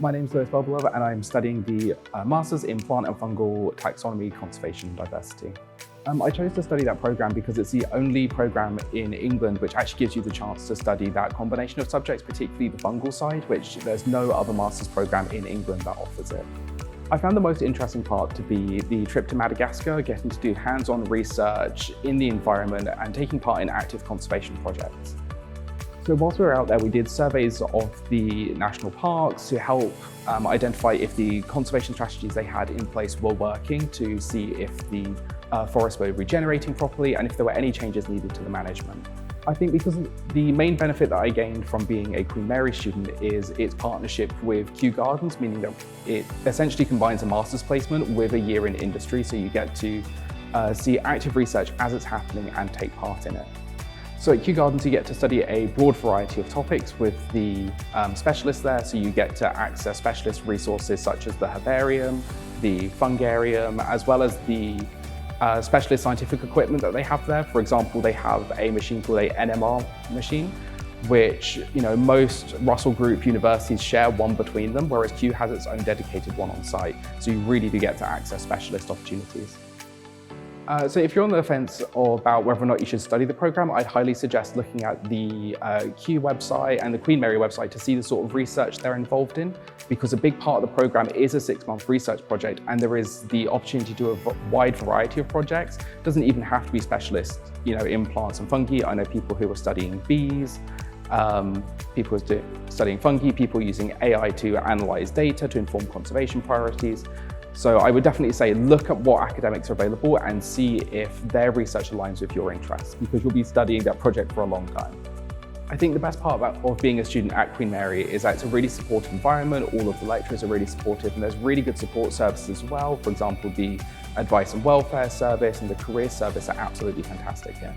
My name is Lewis Bobulov, and I'm studying the Masters in Plant and Fungal Taxonomy, Conservation and Diversity. I chose to study that program because it's the only program in England which actually gives you the chance to study that combination of subjects, particularly the fungal side, which there's no other master's program in England that offers it. I found the most interesting part to be the trip to Madagascar, getting to do hands-on research in the environment and taking part in active conservation projects. So whilst we were out there, we did surveys of the national parks to help identify if the conservation strategies they had in place were working, to see if the forests were regenerating properly and if there were any changes needed to the management. I think because the main benefit that I gained from being a Queen Mary student is its partnership with Kew Gardens, meaning that it essentially combines a master's placement with a year in industry, so you get to see active research as it's happening and take part in it. So at Kew Gardens, you get to study a broad variety of topics with the specialists there. So you get to access specialist resources such as the herbarium, the fungarium, as well as the specialist scientific equipment that they have there. For example, they have a machine called a NMR machine, which most Russell Group universities share one between them, whereas Kew has its own dedicated one on site. So you really do get to access specialist opportunities. So if you're on the fence about whether or not you should study the program, I'd highly suggest looking at the Kew website and the Queen Mary website to see the sort of research they're involved in, because a big part of the program is a 6-month research project, and there is the opportunity to do a wide variety of projects. It doesn't even have to be specialists, in plants and fungi. I know people who are studying bees, people who are studying fungi, people using AI to analyze data to inform conservation priorities. So I would definitely say look at what academics are available and see if their research aligns with your interests, because you'll be studying that project for a long time. I think the best part of being a student at Queen Mary is that it's a really supportive environment. All of the lecturers are really supportive, and there's really good support services as well. For example, the Advice and Welfare Service and the Career Service are absolutely fantastic here.